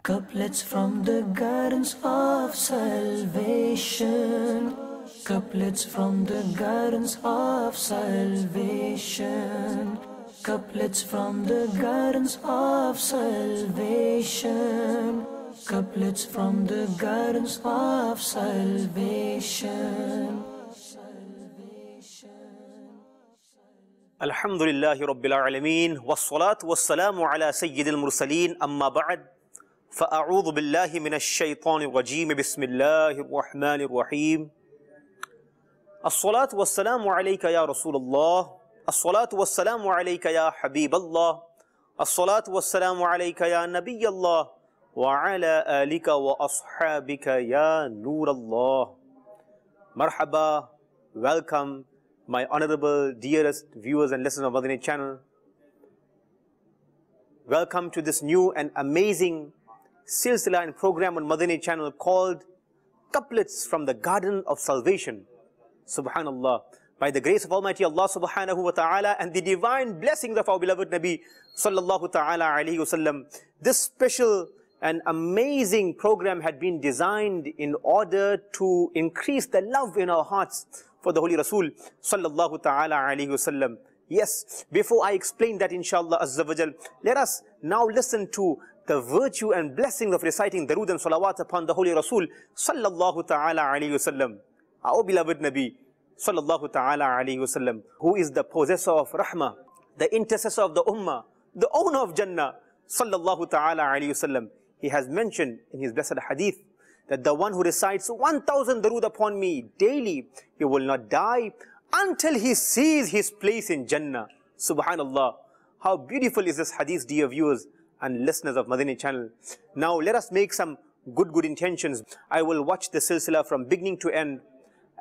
Couplets from the gardens of salvation. Couplets from the gardens of salvation. Couplets from the gardens of salvation. Couplets from the gardens of salvation. Alhamdulillahi Rabbil Alameen, wassalatu wassalamu ala Sayyidil Mursaleen, amma ba'd, fa'a'udhu billahi minash shaytanir rajeem, bismillahir rahmanir rahim. As-salatu wassalamu alayka ya Rasulullah, as-salatu wassalamu alayka ya Habiballah, as-salatu wassalamu alayka ya Nabiyallah, wa ala alika wa ashabika ya Noorallah. Marhaba, welcome, my honorable, dearest viewers and listeners of Madani channel. Welcome to this new and amazing silsila and program on Madani channel called Couplets from the Garden of Salvation. Subhanallah. By the grace of Almighty Allah subhanahu wa ta'ala and the divine blessings of our beloved Nabi sallallahu ta'ala alayhi wasallam, this special and amazing program had been designed in order to increase the love in our hearts for the Holy Rasul sallallahu ta'ala alayhi wasallam. Yes, before I explain that inshallah azza wa jal, let us now listen to the virtue and blessings of reciting Darood and Salawat upon the Holy Rasul sallallahu ta'ala alayhi wasallam. Our beloved Nabi sallallahu ta'ala alayhi wasallam, who is the possessor of rahmah, the intercessor of the ummah, the owner of Jannah sallallahu ta'ala alayhi wasallam. He has mentioned in his blessed hadith that the one who recites 1000 darood upon me daily, he will not die until he sees his place in Jannah. Subhanallah. How beautiful is this hadith, dear viewers and listeners of Madani channel. Now let us make some good intentions. I will watch the silsila from beginning to end,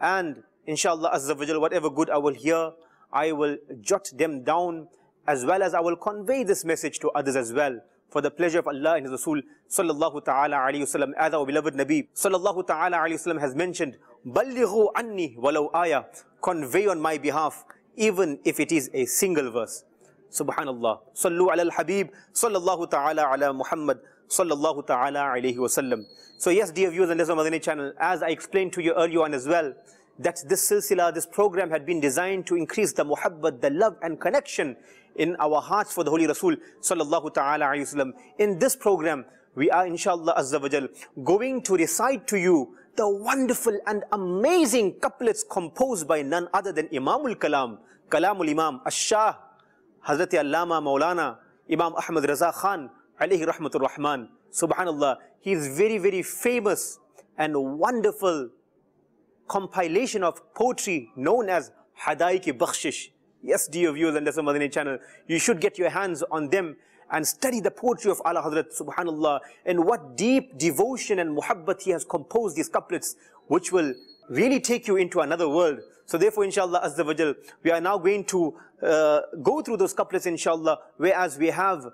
and inshallah azza wa jal, whatever good I will hear, I will jot them down, as well as I will convey this message to others as well, for the pleasure of Allah and His Rasul sallallahu ta'ala alayhi wasallam. As our beloved Nabi sallallahu ta'ala alayhi wasallam has mentioned, Ballighu anni walau ayah, convey on my behalf, even if it is a single verse. Subhanallah. Sallu ala al-Habib sallallahu ta'ala ala Muhammad sallallahu ta'ala alayhi wasallam. So yes, dear viewers and listeners of Madani channel, as I explained to you earlier on as well, that this silsila, this program had been designed to increase the muhabbat, the love and connection in our hearts for the Holy Rasul sallallahu ta'ala alayhi wasallam. In this program, we are inshallah azza wa jal going to recite to you the wonderful and amazing couplets composed by none other than Imamul Kalam, Kalamul Imam, Ash-Shah, Hazrat Allama Maulana, Imam Ahmad Raza Khan, alayhi rahmatur rahman. Subhanallah, he is very famous and wonderful compilation of poetry known as Hadaik-e Bakhshish. Yes, dear viewers and listeners of Madani channel, you should get your hands on them and study the poetry of Ala Hazrat, subhanallah, and what deep devotion and muhabbat he has composed these couplets, which will really take you into another world. So therefore, inshallah azza wa jal, we are now going to go through those couplets, inshallah, whereas we have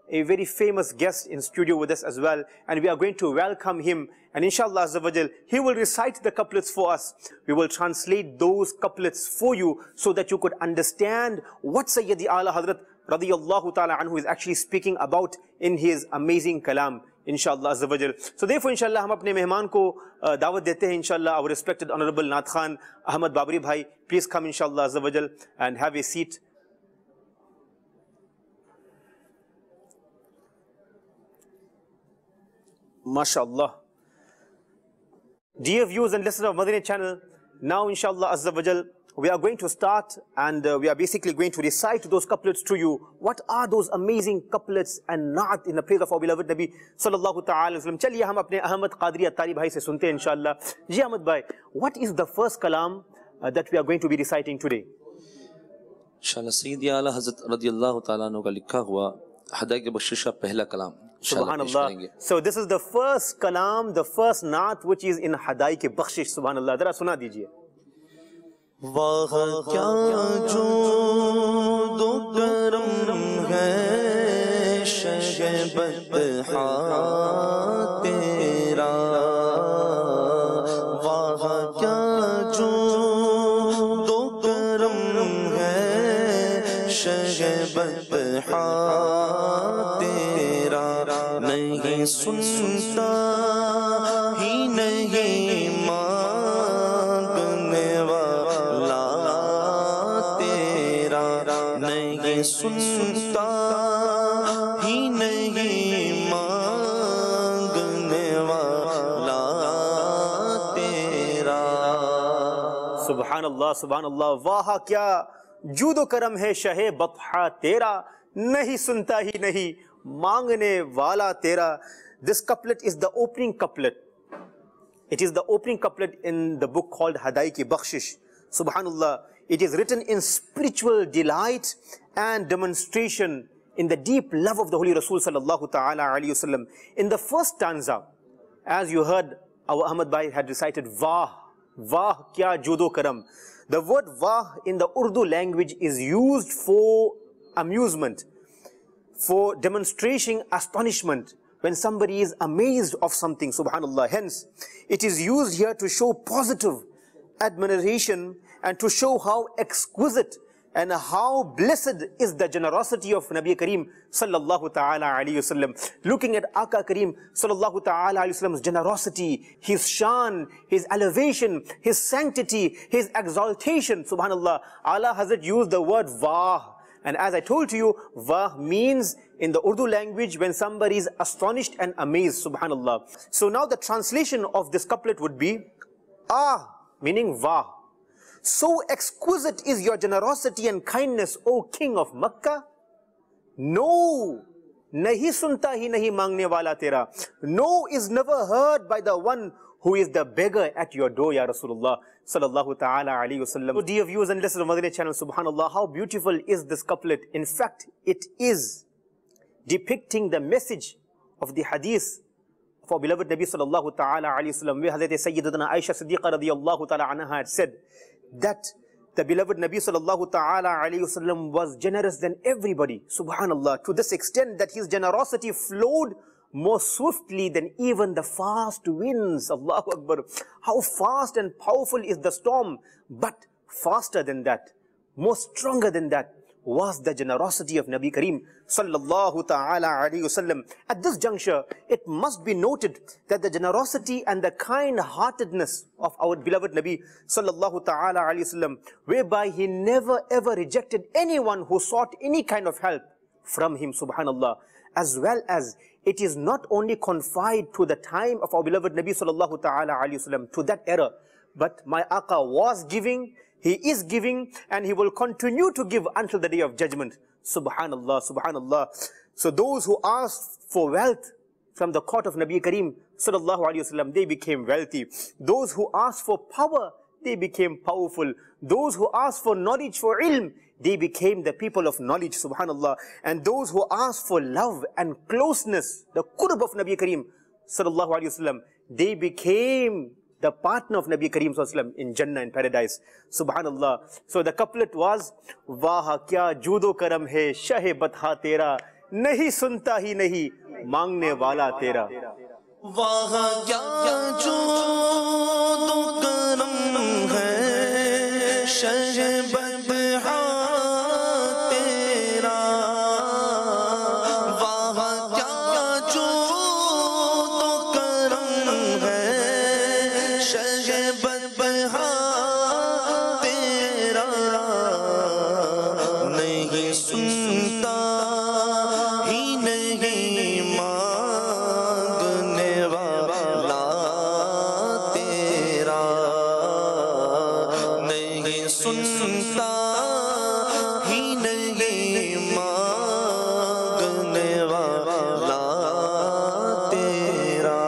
a very famous guest in studio with us as well, and we are going to welcome him, and inshallah azza wa jal, he will recite the couplets for us. We will translate those couplets for you so that you could understand what Sayyidi Ala Hazrat radiyallahu ta'ala anhu is actually speaking about in his amazing kalam, inshallah azza wa jal. So therefore, inshallah, hum apne mehman ko dawat dete hain, inshallah, our respected honorable Naat Khan Ahmad Babri bhai. Please come, inshallah azza wa jal, and have a seat. MashaAllah. Dear viewers and listeners of Madani channel, now inshallah azza wa jal, we are going to start, and we are basically going to recite those couplets to you. What are those amazing couplets and naat in the praise of our beloved Nabi sallallahu ta'ala alayhi wa sallam? Chaliye hum apne Ahmad Qadri Attari bhai se sunte hain inshallah. Ji Ahmad bhai, what is the first kalam that we are going to be reciting today? Inshallah, Sayyidi Ala Hazrat radiyallahu ta'ala anhu ka likha hua Hadaik-e Bakhshish ka pehla kalam. Subhanallah. So this is the first kalam, the first naat which is in Hadaik-e Bakhshish. Subhanallah. Zara suna dijiye. वाह क्या जो दो करम है शहबतहा तेरा, वाह क्या जो दो करम है शहबतहा तेरा, नहीं सुनता ही नहीं मांगने वाला तेरा, नहीं सुनता ही नहीं मांगने वाला तेरा। सुभान अल्लाह, सुभान अल्लाह। वाह क्या जूदो करम है शहे बतहा तेरा, नहीं सुनता ही नहीं मांगने वाला तेरा। This couplet is the opening couplet. It is the opening couplet in the book called Hadai Ki Bakhshish. Subhanallah. It is written in spiritual delight and demonstration in the deep love of the Holy Rasul sallallahu ta'ala alayhi wasallam. In the first stanza, as you heard, our Ahmad Bhai had recited, Vah, Vah kya judo karam. The word Vah in the Urdu language is used for amusement, for demonstrating astonishment, when somebody is amazed of something, subhanallah. Hence, it is used here to show positive admiration and to show how exquisite and how blessed is the generosity of Nabi Kareem sallallahu ta'ala alayhi wasallam. Looking at Aka Kareem sallallahu ta'ala alayhi wasallam's generosity, his shan, his elevation, his sanctity, his exaltation, subhanallah. Allah Hazrat used the word Vah. And as I told you, Vah means in the Urdu language when somebody is astonished and amazed, subhanallah. So now the translation of this couplet would be, Ah, meaning Vah. So exquisite is your generosity and kindness, O King of Makkah. No, nahi sunta hi nahi mangne wala tera. No is never heard by the one who is the beggar at your door, Ya Rasulullah sallallahu ta'ala alayhi wasallam. So dear viewers and listeners of Madani channel, subhanallah, how beautiful is this couplet. In fact, it is depicting the message of the hadith of our beloved Nabi sallallahu ta'ala alayhi wasallam, where Hazrat Sayyidatuna Aisha Siddiqa radiyallahu ta'ala anha had said that the beloved Nabi sallallahu ta'ala alayhi wasallam was generous than everybody, subhanallah, to this extent that his generosity flowed more swiftly than even the fast winds. Allahu Akbar. How fast and powerful is the storm, but faster than that, more stronger than that, was the generosity of Nabi Kareem sallallahu ta'ala alayhi wasallam. At this juncture, it must be noted that the generosity and the kind-heartedness of our beloved Nabi sallallahu ta'ala alayhi wasallam, whereby he never ever rejected anyone who sought any kind of help from him, subhanallah, as well as it is not only confined to the time of our beloved Nabi sallallahu ta'ala alayhi wasallam, to that era, but my Aqa was giving, he is giving, and he will continue to give until the day of judgment. Subhanallah, subhanallah. So those who asked for wealth from the court of Nabi Kareem sallallahu alayhi wasallam, they became wealthy. Those who asked for power, they became powerful. Those who asked for knowledge, for ilm, they became the people of knowledge, subhanallah. And those who asked for love and closeness, the qurb of Nabi Kareem sallallahu alayhi wasallam, they became the partner of Nabi Kareem sallallahu alayhi wasallam in Jannah, in paradise, subhanallah. So the couplet was, Waha kya judo karam hai shahe batha tera, nahi sunta hi nahi mangne wala tera. Waha kya judo karam hai shahe batha tera. Waha kya judo karam hai shahe batha tera. Nahi sunta hi nahi मांगने वाला तेरा, नहीं सुनता ही नहीं मांगने वाला तेरा.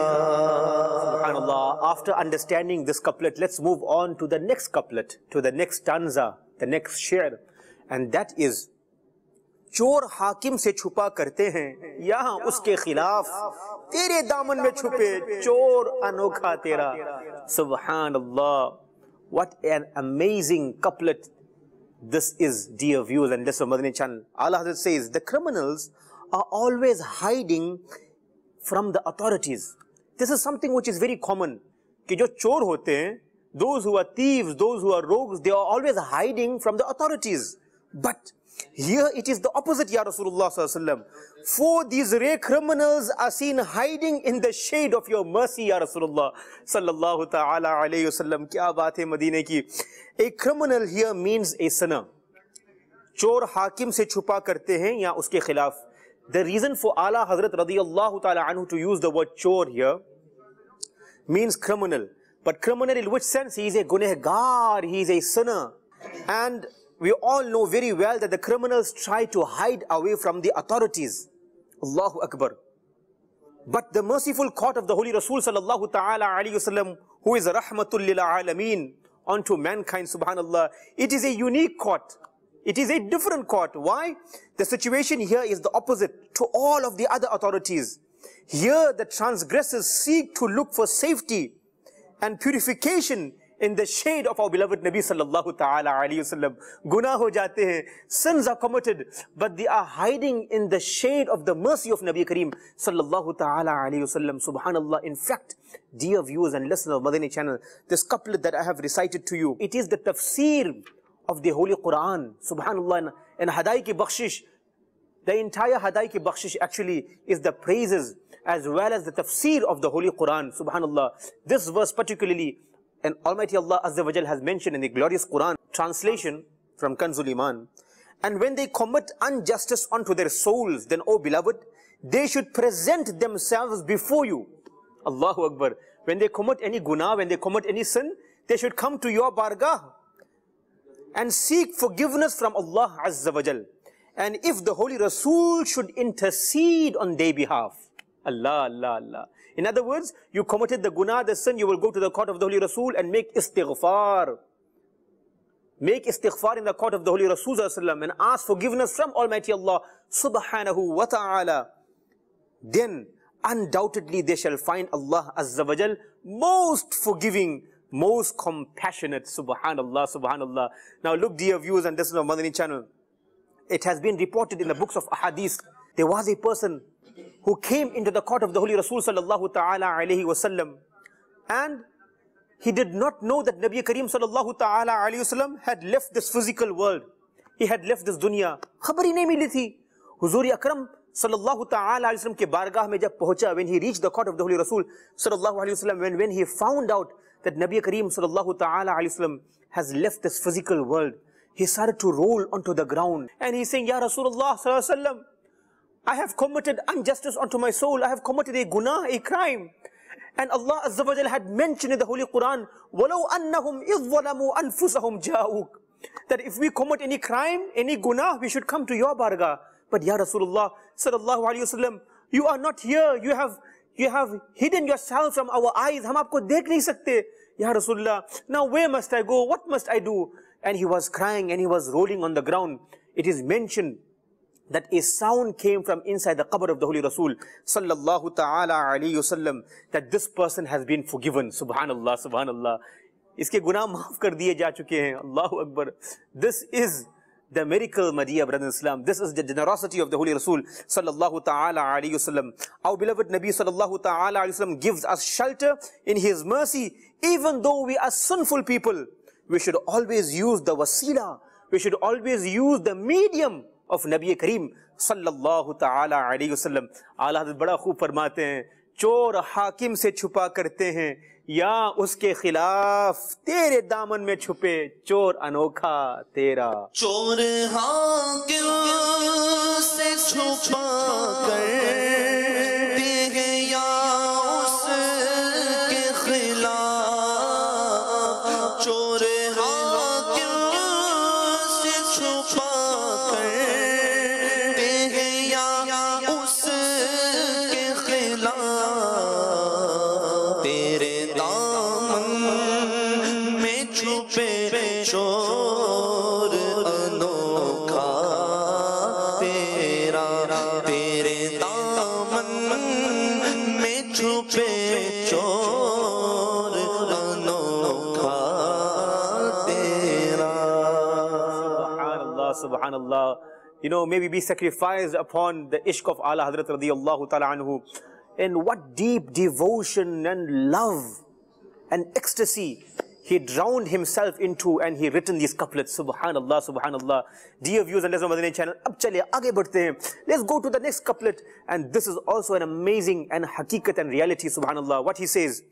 Subhanallah. After understanding this couplet, let's move on to the next couplet, to the next stanza, the next share, and that is, चोर हाकिम से छुपा करते हैं यहाँ उसके खिलाफ, तेरे दामन में छुपे चोर अनोखा तेरा. Subhanallah. What an amazing couplet this is, dear viewers and listeners of Madani channel. Allah Hazrat says, the criminals are always hiding from the authorities. This is something which is very common. कि जो चोर होते हैं, those who are thieves, those who are rogues, they are always hiding from the authorities. But Here it is the opposite, Ya Rasulullah Sallallahu Alaihi Wasallam. For these rare criminals are seen hiding in the shade of your mercy, Ya Rasulullah Sallallahu Ta'ala Alayhi Wasallam. Kya baat hai Madine ki. A criminal here means a sinner. चोर हाकिम से छुपा करते हैं या उसके खिलाफ. The reason for Ala Hazrat radiyallahu ta'ala anhu to use the word chor here means criminal. But criminal in which sense? He is a gunehgar, he is a sinner. And we all know very well that the criminals try to hide away from the authorities. Allahu Akbar. But the merciful court of the Holy Rasul sallallahu ta'ala alayhi wasallam, who is rahmatul lil alameen unto mankind, subhanallah, it is a unique court. It is a different court. Why? The situation here is the opposite to all of the other authorities. Here the transgressors seek to look for safety and purification in the shade of our beloved Nabi sallallahu ta'ala alayhi wasallam. Gunah ho jate hain, sins are committed, but they are hiding in the shade of the mercy of Nabi Kareem sallallahu ta'ala alayhi wasallam. Subhanallah. In fact, dear viewers and listeners of Madani channel, this couplet that I have recited to you, it is the tafsir of the Holy Quran. Subhanallah. And Hadai ki Bakshish, the entire Hadai ki Bakshish actually is the praises as well as the tafsir of the Holy Quran. Subhanallah. This verse particularly, and Almighty Allah Azza wa Jal has mentioned in the glorious Quran, translation from Kanzul Iman. And when they commit injustice unto their souls, then, O beloved, they should present themselves before you. Allahu Akbar. When they commit any guna, when they commit any sin, they should come to your bargah and seek forgiveness from Allah Azza wa Jal. And if the Holy Rasul should intercede on their behalf. Allah, Allah, Allah. In other words, you committed the guna, the sin, you will go to the court of the Holy Rasul and make istighfar. Make istighfar in the court of the Holy Rasul and ask forgiveness from Almighty Allah subhanahu wa ta'ala. Then undoubtedly they shall find Allah Azza wa Jal most forgiving, most compassionate. Subhanallah, subhanallah. Now look, dear viewers and listeners of Madani channel, it has been reported in the books of ahadith, there was a person who came into the court of the Holy Rasul sallallahu ta'ala alayhi wasallam, and he did not know that Nabi Kareem sallallahu ta'ala alayhi wasallam had left this physical world. He had left this dunya. Khabar hi nahi mili thi. Huzur Akram sallallahu ta'ala alayhi wasallam ke bargah mein jab pahuncha, when he reached the court of the Holy Rasul sallallahu alayhi wasallam, when he found out that Nabi Kareem sallallahu ta'ala alayhi wasallam has left this physical world, he started to roll onto the ground. And he's saying, Ya Rasulullah sallallahu alayhi wasallam, I have committed injustice unto my soul. I have committed a guna, a crime. And Allah Azza wa Jal had mentioned in the Holy Quran, وَلَوْ أَنَّهُمْ إِذْ ظَلَمُوا أَنفُسَهُمْ جَاءُوكَ, that if we commit any crime, any guna, we should come to your bargah. But Ya Rasulullah sallallahu alayhi wasallam, you are not here. You have hidden yourself from our eyes. Hum aapko dekh nahi sakte. Ya Rasulullah, now where must I go? What must I do? And he was crying and he was rolling on the ground. It is mentioned that a sound came from inside the qabr of the Holy Rasul sallallahu ta'ala alayhi wasallam, that this person has been forgiven. Subhanallah, subhanallah. Iske gunah maaf kar diye ja chuke hain. Allahu Akbar. This is the miracle, my dear brothers in Islam. This is the generosity of the Holy Rasul sallallahu ta'ala alayhi wasallam. Our beloved Nabi sallallahu ta'ala alayhi wasallam gives us shelter in his mercy. Even though we are sinful people, we should always use the wasila. We should always use the medium of Nabi Kareem sallallahu ta'ala alayhi wasallam. Ala Hazrat bada khoob farmate hain, चोर हाकिम से छुपा करते हैं या उसके खिलाफ तेरे दामन में छुपे चोर अनोखा तेरा. चोर हाकिम से छुपा करते हैं या उसके खिलाफ, चोर हाकिम से छुपा करते हैं या उसके खिलाफ, तेरे दामन में छुपे चोर अनोखा तेरा, तेरे दामन में छुपे चोर अनोखा तेरा. Subhanallah, subhanallah. You know, maybe be sacrificed upon the ishq of Ala Hazrat radiyallahu ta'ala anhu. And what deep devotion and love and ecstasy he drowned himself into and he written these couplets. Subhanallah, Subhanallah. Dear viewers and listeners of Madani channel, ab chale, aage badhte hain. Let's go to the next couplet. And this is also an amazing and haqiqat and reality, Subhanallah. What he says,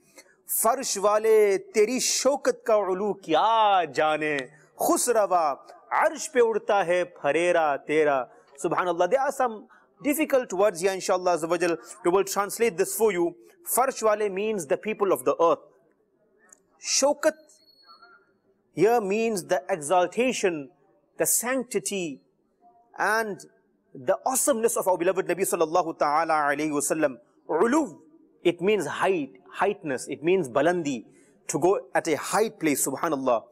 Farsh wale teri shokat ka ulu kya jaane, khusrawa, arsh pe udta hai pharera tera. Subhanallah. There are some difficult words here, inshallah azawajal. We will translate this for you. Farsh wale means the people of the earth. Shokat here means the exaltation, the sanctity, and the awesomeness of our beloved Nabi sallallahu ta'ala alayhi wasallam. Uluv, it means height, heightness. It means balandi, to go at a high place, subhanallah.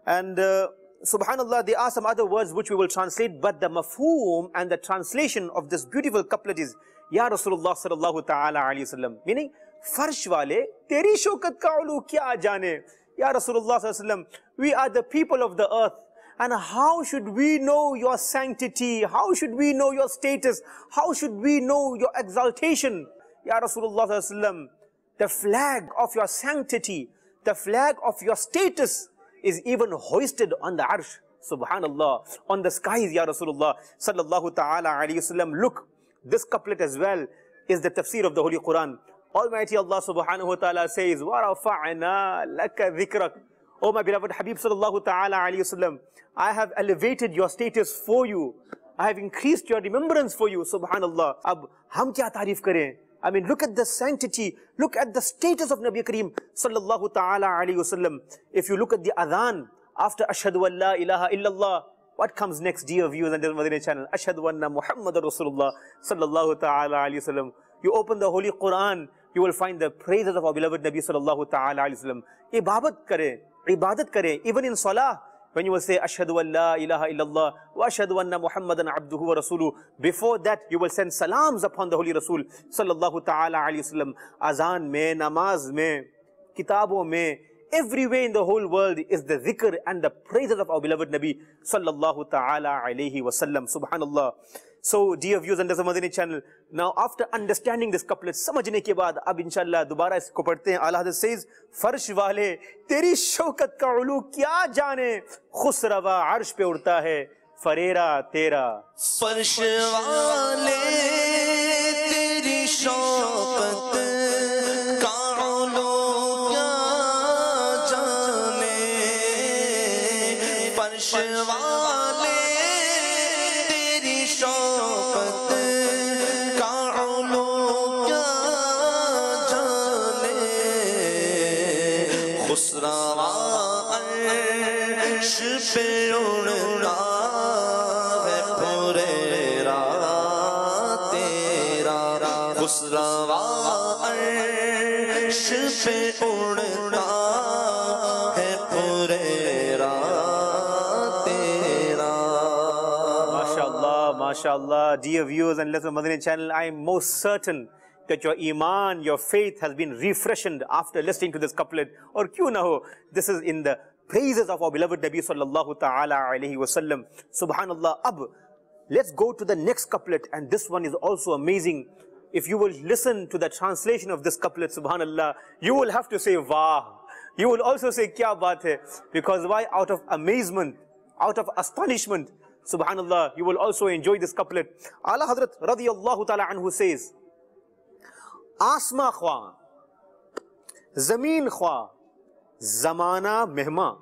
And subhanallah, there are some other words which we will translate, but the mafhum and the translation of this beautiful couplet is Ya Rasulullah sallallahu ta'ala alayhi wasallam, meaning Farsh wale, teri shokat ka ulu kya jaane. Ya Rasulullah sallallahu alaihi wasallam, we are the people of the earth. And how should we know your sanctity? How should we know your status? How should we know your exaltation? Ya Rasulullah sallallahu alaihi wasallam, the flag of your sanctity, the flag of your status is even hoisted on the arsh. Subhanallah, on the skies, Ya Rasulullah sallallahu ta'ala alayhi wasallam. Look, this couplet as well is the tafsir of the Holy Quran. Almighty Allah subhanahu wa ta'ala says, وَرَفَعْنَا لَكَ ذِكْرَكَ. Oh my beloved Habib sallallahu ta'ala alayhi wasallam, I have elevated your status for you. I have increased your remembrance for you, subhanallah. Ab, hum kya taarif kare? I mean, look at the sanctity, look at the status of Nabi Kareem sallallahu ta'ala alayhi wasallam. If you look at the adhan, after Ashhadu an la ilaha illallah, what comes next, dear viewers and the Madani channel? Ashhadu anna Muhammadar Rasulullah sallallahu ta'ala alayhi wasallam. You open the Holy Quran, you will find the praises of our beloved Nabi sallallahu ta'ala alayhi wasallam. Ibadat kare, even in salah, when you will say Ashhadu an la ilaha illallah wa ashhadu anna Muhammadan abduhu wa rasuluh. Before that, you will send salams upon the Holy Rasul sallallahu ta'ala alayhi wasallam. Azan mein, namaz mein, kitabon mein, everywhere in the whole world is the dhikr and the praises of our beloved Nabi sallallahu ta'ala alayhi wasallam. Subhanallah. So, dear viewers and the Madani channel, now after understanding this couplet, समझने के बाद अब इंशाल्लाह दोबारा इसको पढ़ते हैं. आला हज़रत says, फर्श वाले तेरी शौकत का उलू क्या जाने, खुसरवा अर्श पे उड़ता है फरेरा तेरा. फर्श वाले तेरी शौकत का उलू क्या जाने, फर्श वाले तेरी शौकत का उलू क्या जाने, खुसरवा अर्श पे उड़ता है फरेरा तेरा, खुसरवा अर्श पे उड़ता है फरेरा तेरा. MashaAllah, MashaAllah. Dear viewers and listeners of Madani channel, I am most certain that your iman, your faith has been refreshed after listening to this couplet. Or kyun na ho, this is in the praises of our beloved Nabi sallallahu ta'ala alayhi wasallam. Subhanallah. Ab, let's go to the next couplet, and this one is also amazing. If you will listen to the translation of this couplet, subhanallah, you will have to say wah. You will also say kya baat hai, because why? Out of amazement, out of astonishment, subhanallah, you will also enjoy this couplet. Ala Hazrat radiyallahu ta'ala anhu says, Asma khwa, Zameen khwa, Zamana mehma.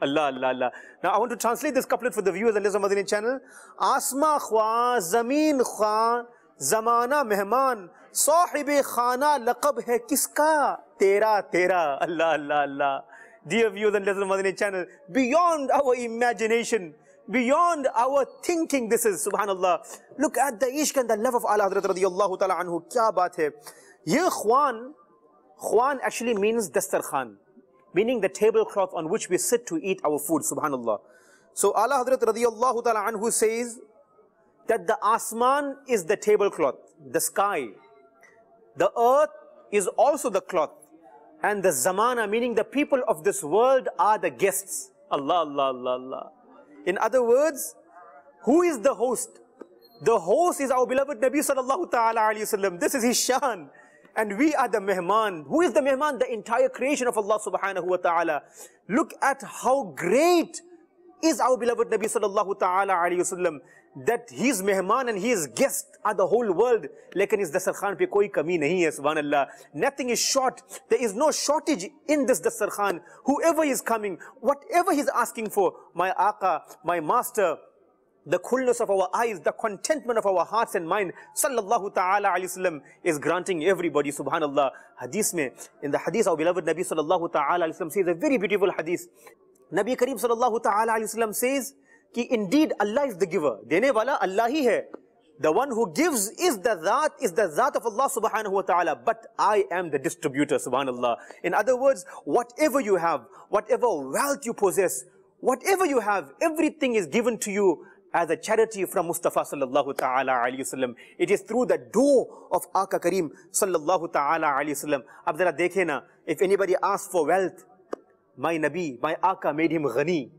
Allah, Allah, Allah. Now I want to translate this couplet for the viewers and listeners of Madani channel. Asma khwa, Zameen khwa, Zamana mehman, Sahibe khana laqab hai kiska, Tera, Tera. Allah, Allah, Allah. Dear viewers and listeners of Madani channel, beyond our imagination, beyond our thinking, this is, subhanallah. Look at the ishq and the love of Allah Hazrat radiyallahu ta'ala anhu. Kya baat hai? Ye khwan actually means dastarkhan, meaning the tablecloth on which we sit to eat our food, subhanallah. So Allah Hazrat radiyallahu ta'ala anhu says that the asman is the tablecloth, the sky. The earth is also the cloth. And the zamana, meaning the people of this world, are the guests. Allah, Allah, Allah, Allah. In other words, who is the host? The host is our beloved Nabi sallallahu ta'ala alayhi wasallam. This is his shan. and we are the mehman. Who is the mehman? The entire creation of Allah subhanahu wa ta'ala. Look at how great is our beloved Nabi sallallahu ta'ala alayhi wasallam, that his mehman and his guest are the whole world. Lekin is dasarkhan pe koi kami nahi hai, subhanallah. Nothing is short. There is no shortage in this dasarkhan. Whoever is coming, whatever he's asking for, my Aqa, my master, the coolness of our eyes, the contentment of our hearts and mind, sallallahu ta'ala alayhi wasallam, is granting everybody, subhanallah. Hadith mein, in the hadith, our beloved Nabi sallallahu ta'ala alayhi wasallam says a very beautiful hadith. Nabi Kareem sallallahu ta'ala alayhi wasallam says, कि indeed Allah is the giver. देने वाला Allah ही है. The one who gives is the Zat of Allah subhanahu wa ta'ala. But I am the distributor, subhanallah. In other words, whatever you have, whatever wealth you possess, whatever you have, everything is given to you as a charity from Mustafa sallallahu ta'ala alayhi wasallam. It is through the door of Aqa Kareem sallallahu ta'ala alayhi wasallam. Ab zara dekhe na, if anybody asks for wealth, my Nabi, my Aqa made him ghani.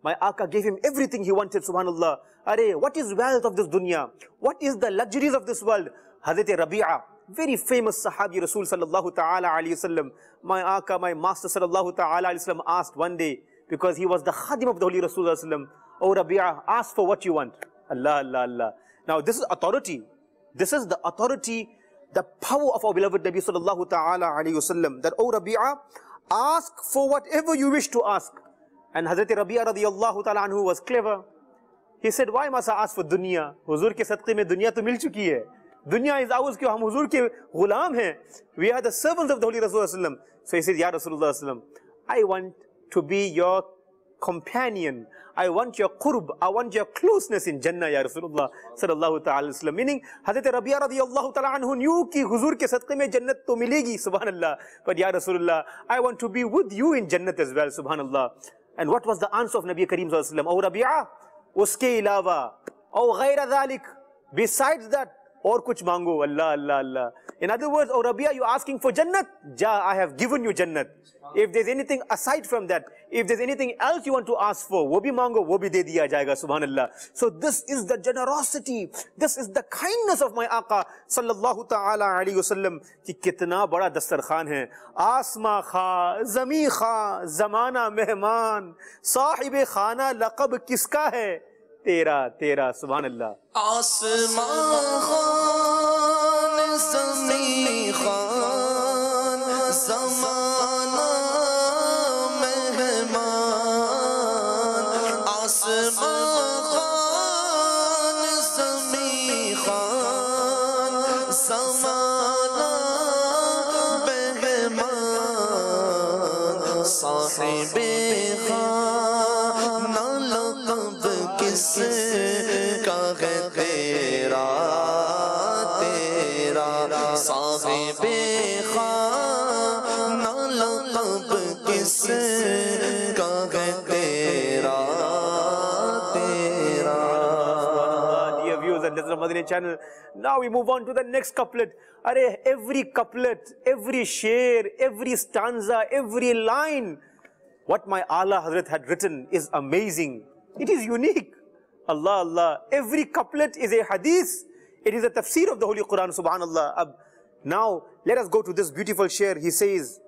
My Aqa gave him everything he wanted, subhanallah. Arey, what is wealth of this dunya? What is the luxuries of this world? Hazrat Rabi'a, very famous Sahabi Rasul sallallahu ta'ala alayhi wasallam. My Aqa, my master sallallahu ta'ala alayhi wasallam asked one day, because he was the Khadim of the Holy Rasul sallallahu alayhi wasallam, oh Rabi'a, ask for what you want. Allah, Allah, Allah. Now this is authority. This is the authority, the power of our beloved Nabi sallallahu ta'ala alayhi wasallam, that, oh Rabi'a, ask for whatever you wish to ask. And Hazrat Rabi'a radiyallahu ta'ala anhu was clever. He said, why must I ask for dunya? Huzur ke sadqe mein dunya to mil chuki hai. Dunya is ours, kyun hum huzur ke ghulam hain. We are the servants of the Holy Rasul sallallahu alaihi wasallam. So he said, Ya Rasulullah sallallahu alaihi wasallam, I want to be your companion. I want your qurb. I want your closeness in Jannah, Ya Rasulullah sallallahu ta'ala wasallam. Meaning, Hazrat Rabi'a radiyallahu ta'ala anhu knew ki huzur ke sadqe mein jannat to milegi, subhanallah. But Ya Rasulullah, I want to be with you in Jannat as well, subhanallah. And what was the answer of Nabi Kareem sallallahu alaihi wasallam? Oh Rabi'a, uske ilawa, oh ghayra dhalik, besides that, or kuch mango, Allah, Allah, Allah. In other words, oh Rabi'a, you asking for Jannat? Ja, I have given you Jannat. If there's anything aside from that, if there's anything else you want to ask for, wo bhi mango, wo bhi de diya jayega, subhanallah. So this is the generosity, this is the kindness of my Aqa sallallahu ta'ala alayhi wasallam, ki kitna bada dastarkhan hai. Asma kha, zami kha, zamana mehman, sahibe khana laqab kiska hai? Tera, tera, subhanallah. Asma khan, zami khan, zamana mehman. Asma khan, zami khan, zamana mehman. Sahibe khana laqab किसका है तेरा तेरा साहिबे खाना लक़ब किसका है तेरा तेरा. Dear viewers and listeners of Madani channel, now we move on to the next couplet. Arey, every couplet, every sher, every stanza, every line, what my Ala Hazrat had written is amazing. It is unique. Allah, Allah. Every couplet is a hadith. It is a tafsir of the Holy Quran, subhanallah. Now, let us go to this beautiful sher. He says,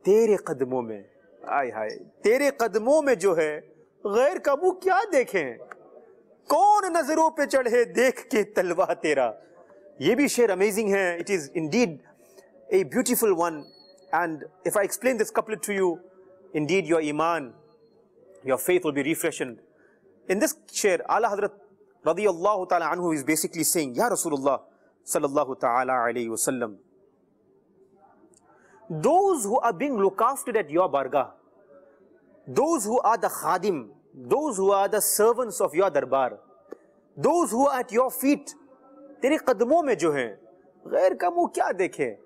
Tere qadmo mein, ay hay, Tere qadmo mein jo hai, ghair ka muh kya dekhen? Kaun nazaron pe chadhe dekh ke talwa tera? Ye bhi sher amazing hai. It is indeed a beautiful one. And if I explain this couplet to you, indeed your iman, your faith will be refreshed. In this share, Ala Hazrat radiyallahu ta'ala anhu is basically saying, Ya Rasulullah sallallahu ta'ala alayhi wasallam, those who are being looked after at your bargah, those who are the khadim, those who are the servants of your darbar, those who are at your feet, tere qadmo mein jo hai, ghair ka muh kya dekhe?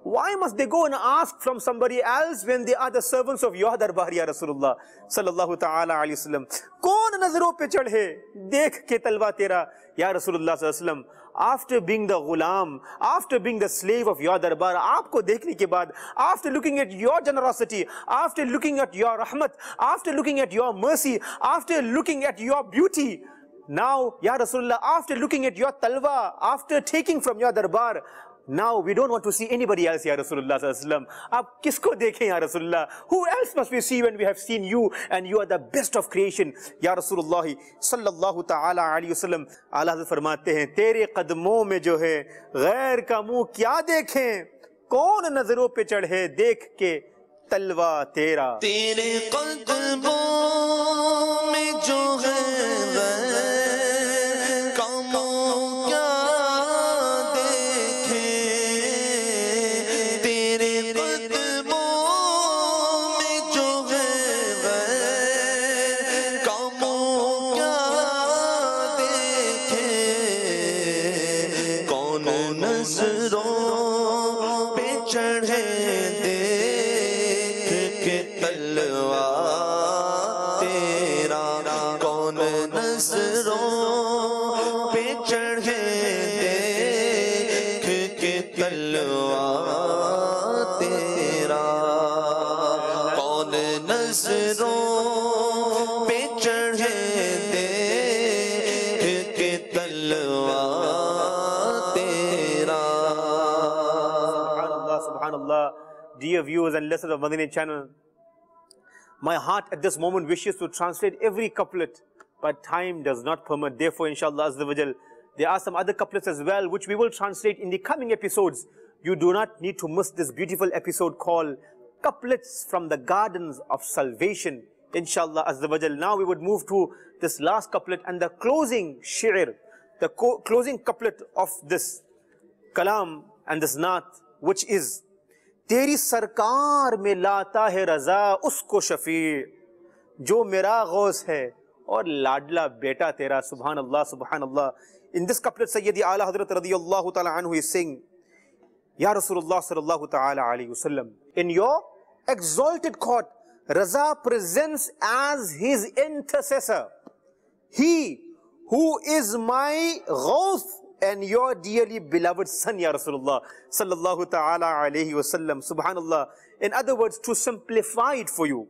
Why must they go and ask from somebody else when they are the servants of your darbar, Ya Rasulullah sallallahu ta'ala alayhi wasallam? Kaun nazaron pe chadhe dekh ke talwa tera, Ya Rasulullah sallallahu alayhi wasallam? After being the ghulam, after being the slave of your darbar, aapko dekhne ke baad, after looking at your generosity, after looking at your rahmat, after looking at your mercy, after looking at your beauty, now, Ya Rasulullah, after looking at your talwa, after taking from your darbar, Now we don't want to see anybody else, Ya Rasulullah sallallahu alaihi wasallam. Aap kisko dekhen, Ya Rasulullah? Who else must we see when we have seen you and you are the best of creation, Ya Rasulullah sallallahu ta'ala alaihi wasallam. Allah Hazrat farmate hain, tere qadmon mein jo hai, ghair ka muh kya dekhen? Kaun nazaron pe chadhe dekh ke तलवा तेरा तेरे कदमों में जो है गैर कामों क्या देखे तेरे कदमों में जो है गैर कामों क्या देखे कौन नजरों पे चढ़े Dear viewers and listeners of Madani channel, my heart at this moment wishes to translate every couplet, but time does not permit. Therefore, inshallah azza wa jal, there are some other couplets as well, which we will translate in the coming episodes. You do not need to miss this beautiful episode called Couplets from the Gardens of Salvation, inshallah azza wa jal. Now we would move to this last couplet and the closing shi'r, the closing couplet of this kalam and this naat, which is तेरी सरकार में लाता है रजा उसको शफी जो मेरा गौस है और लाडला बेटा तेरा. Subhanallah, Subhanallah. In this couplet, Sayyidi Ala Hazrat radiyallahu ta'ala anhu is saying, Ya Rasulullah sallallahu ta'ala alayhi wasallam, in your exalted court, Raza presents as his intercessor, he who is my ghaus and your dearly beloved son, Ya Rasulullah sallallahu ta'ala alayhi wasallam. Subhanallah. In other words, to simplify it for you,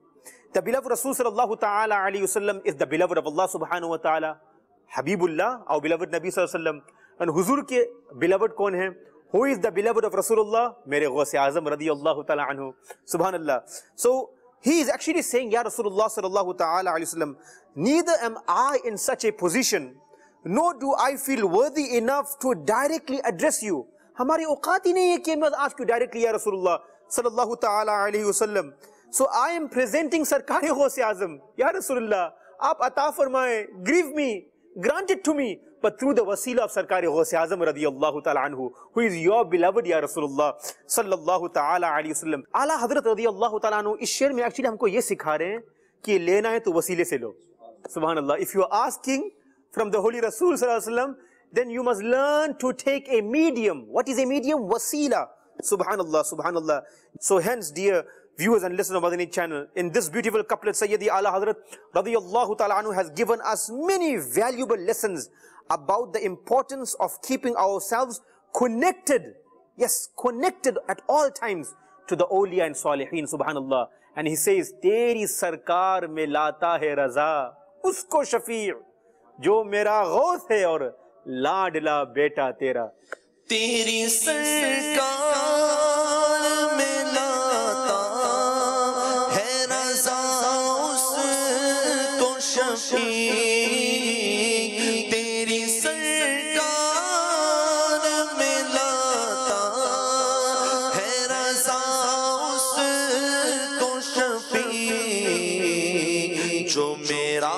the beloved Rasul sallallahu ta'ala alayhi wasallam is the beloved of Allah subhanahu wa ta'ala, Habibullah, our beloved Nabi sallallahu alayhi wasallam. And Huzur ke beloved kaun hai? Who is the beloved of Rasulullah? Mere Ghaus-e Azam radiyallahu ta'ala anhu. Subhanallah. So he is actually saying, Ya Rasulullah sallallahu ta'ala alayhi wasallam, neither am I in such a position, nor do I feel worthy enough to directly address you. हमारी औकात ही नहीं है कि मैं ask you directly, Ya Rasulullah sallallahu ta'ala alayhi wasallam. So I am presenting Sarkar-e Ghaus-e Azam, Ya Rasulullah, aap ata farmaye, grieve me, grant it to me, but through the wasila of Sarkar-e Ghaus-e Azam radiyallahu ta'ala anhu, who is your beloved, Ya Rasulullah sallallahu ta'ala alayhi wasallam. Ala Hazrat radiyallahu ta'ala anhu, is शेर में actually हमको ये सिखा रहे हैं कि लेना है तो वसीले से लो. Subhanallah. If you are asking from the Holy Rasul sallallahu alaihi wasallam, then you must learn to take a medium. What is a medium? Wasila. Subhanallah, Subhanallah. So hence, dear viewers and listeners of Madani channel, in this beautiful couplet, Sayyidi Ala Hazrat radiyallahu ta'ala anhu has given us many valuable lessons about the importance of keeping ourselves connected. Yes, connected at all times to the awliya and salihin. Subhanallah. And he says, Teri sarkar mein lata hai raza, usko shafi', जो मेरा गौस है और लाडला बेटा तेरा. तेरी सरकार में लाता है रज़ा उसको शफी. तेरी सरकार में लाता है रज़ा उसको शफी जो मेरा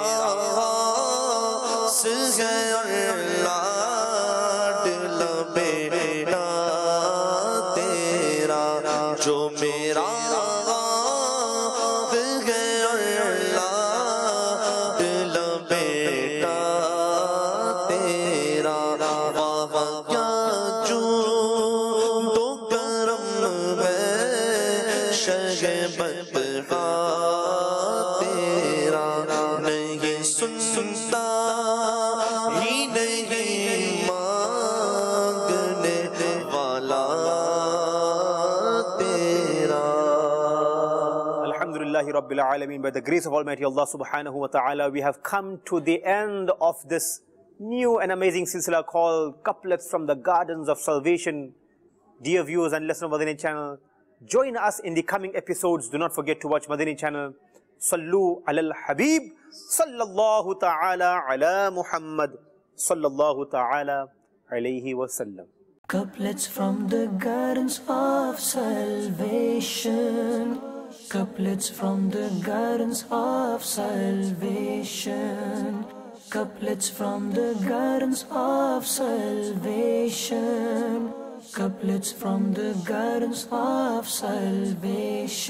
जो मेरा बेटा तेरा. वाह क्या जो तो करम है शहबत तेरा. नहीं सुनता ही नहीं मांगने वाला. Rabbil Alameen. By the grace of Almighty Allah subhanahu wa ta'ala, we have come to the end of this new and amazing silsila called Couplets from the Gardens of Salvation. Dear viewers and listeners of Madani channel, join us in the coming episodes. Do not forget to watch Madani channel. Sallu alal Habib, sallallahu ta'ala ala Muhammad, sallallahu ta'ala alayhi wasallam. Couplets from the gardens of salvation. Couplets from the gardens of salvation. Couplets from the gardens of salvation. Couplets from the gardens of salvation.